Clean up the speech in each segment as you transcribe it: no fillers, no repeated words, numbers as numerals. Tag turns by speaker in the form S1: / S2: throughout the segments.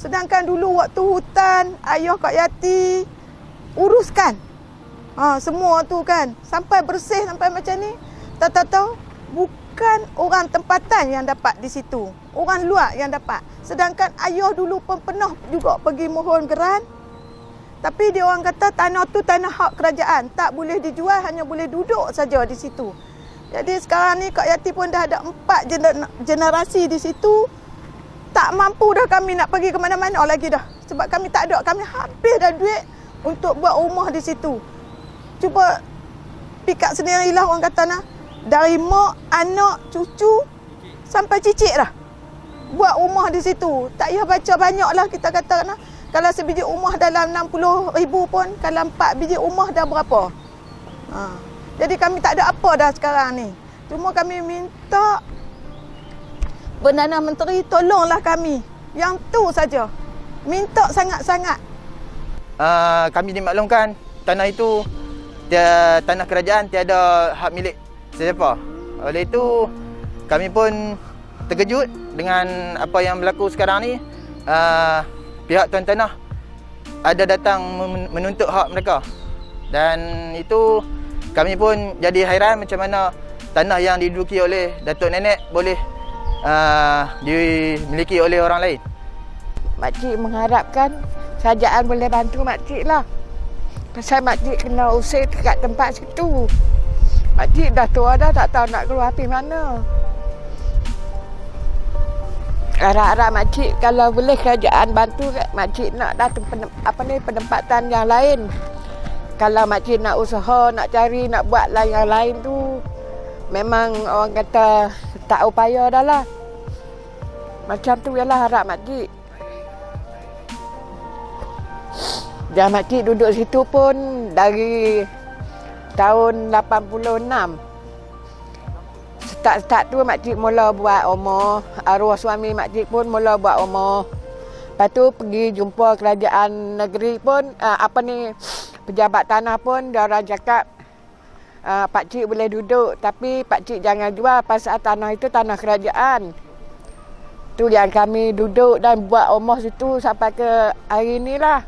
S1: Sedangkan dulu waktu hutan, ayah Kak Yati uruskan. Semua tu kan. Sampai bersih, sampai macam ni. Tahu-tahu bukan orang tempatan yang dapat di situ. Orang luar yang dapat. Sedangkan ayah dulu pun pernah juga pergi mohon geran. Tapi dia orang kata tanah tu tanah hak kerajaan. Tak boleh dijual, hanya boleh duduk saja di situ. Jadi sekarang ni Kak Yati pun dah ada 4 generasi di situ. Tak mampu dah kami nak pergi ke mana-mana lagi dah. Sebab kami tak ada, kami habis dah duit untuk buat rumah di situ. Cuba pikat sendirilah orang kata nah. Dari mak, anak, cucu sampai cicit dah. Buat rumah di situ. Tak payah baca banyak lah kita kata nah. Kalau sebiji rumah dalam 60,000 pun, kalau 4 biji rumah dah berapa? Jadi kami tak ada apa dah sekarang ni. Cuma kami minta Perdana Menteri tolonglah kami. Yang tu saja. Minta sangat-sangat.
S2: Kami dimaklumkan tanah itu tanah kerajaan, tiada hak milik sesiapa. Oleh itu kami pun terkejut dengan apa yang berlaku sekarang ni. Pihak tuan tanah ada datang menuntut hak mereka. Dan itu kami pun jadi hairan macam mana tanah yang diduduki oleh datuk nenek boleh dimiliki oleh orang lain.
S3: Makcik mengharapkan kerajaan boleh bantu makcik lah. Pasal makcik kena usir dekat tempat situ. Makcik dah tua dah, tak tahu nak keluar pergi mana. Harap-harap makcik kalau boleh kerajaan bantu makcik nak datang penempatan yang lain. Kalau makcik nak usaha, nak cari, nak buat yang lain tu memang orang kata tak upaya dah lah. Macam tu ialah harap makcik. Dan makcik duduk situ pun dari tahun 86. Start tu makcik mula buat rumah. Arwah suami makcik pun mula buat rumah. Lepas tu pergi jumpa kerajaan negeri pun, pejabat tanah pun dia orang cakap pakcik boleh duduk tapi pakcik jangan jual pasal tanah itu tanah kerajaan. Tu yang kami duduk dan buat rumah situ sampai ke hari inilah.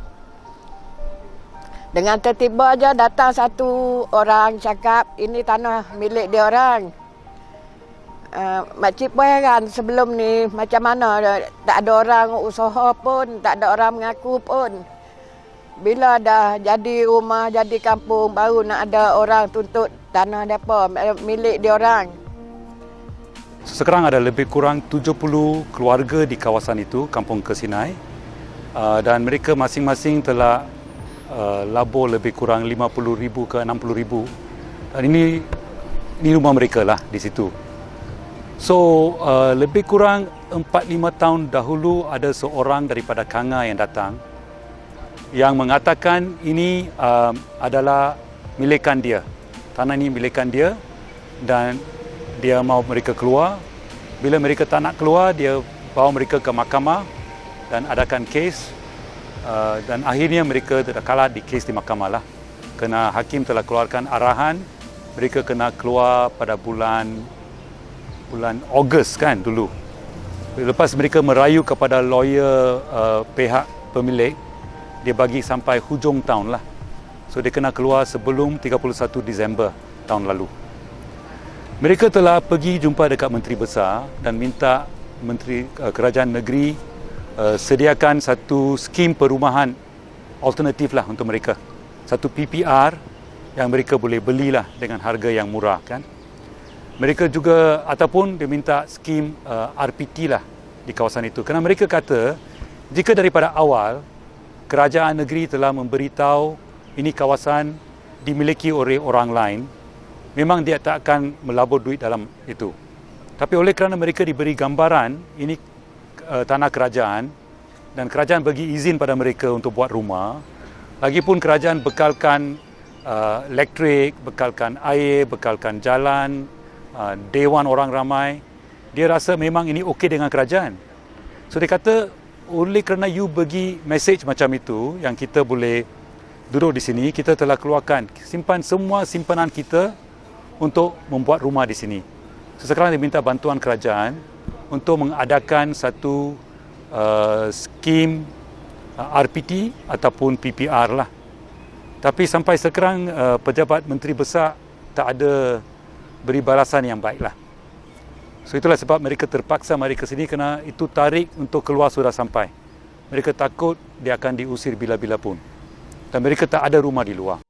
S3: Dengan tertiba aja datang satu orang cakap ini tanah milik dia orang. Makcik pun heran sebelum ni macam mana tak ada orang usaha pun, tak ada orang mengaku pun. Bila dah jadi rumah, jadi kampung, baru nak ada orang tuntut tanah mereka, milik dia orang.
S4: Sekarang ada lebih kurang 70 keluarga di kawasan itu, Kampung Kesinai. Dan mereka masing-masing telah labur lebih kurang 50,000 ke 60,000. Dan ini rumah mereka lah di situ. So, lebih kurang 4-5 tahun dahulu ada seorang daripada Kanga yang datang yang mengatakan ini adalah milikan dia. Tanah ini milikan dia dan dia mahu mereka keluar. Bila mereka tak nak keluar, dia bawa mereka ke mahkamah dan adakan kes. Dan akhirnya mereka telah kalah di kes di mahkamah lah. Kerana hakim telah keluarkan arahan, mereka kena keluar pada bulan Ogos kan dulu. Lepas mereka merayu kepada lawyer pihak pemilik, dia bagi sampai hujung tahun lah. So dia kena keluar sebelum 31 Disember tahun lalu. Mereka telah pergi jumpa dekat Menteri Besar dan minta Menteri Kerajaan Negeri sediakan satu skim perumahan alternatif lah untuk mereka. Satu PPR yang mereka boleh belilah dengan harga yang murah kan. Mereka juga ataupun dia minta skim RPT lah di kawasan itu. Kerana mereka kata jika daripada awal kerajaan negeri telah memberitahu ini kawasan dimiliki oleh orang lain, memang dia tak akan melabur duit dalam itu. Tapi oleh kerana mereka diberi gambaran ini tanah kerajaan dan kerajaan bagi izin pada mereka untuk buat rumah, lagipun kerajaan bekalkan elektrik, bekalkan air, bekalkan jalan, dewan orang ramai, dia rasa memang ini okey dengan kerajaan. So dia kata oleh kerana you bagi message macam itu yang kita boleh duduk di sini, kita telah keluarkan simpan semua simpanan kita untuk membuat rumah di sini. So, sekarang dia minta bantuan kerajaan untuk mengadakan satu skim RPT ataupun PPR lah. Tapi sampai sekarang pejabat menteri besar tak ada beri balasan yang baik lah. So itulah sebab mereka terpaksa mari ke sini kerana itu tarikh untuk keluar sudah sampai. Mereka takut dia akan diusir bila-bila pun. Dan mereka tak ada rumah di luar.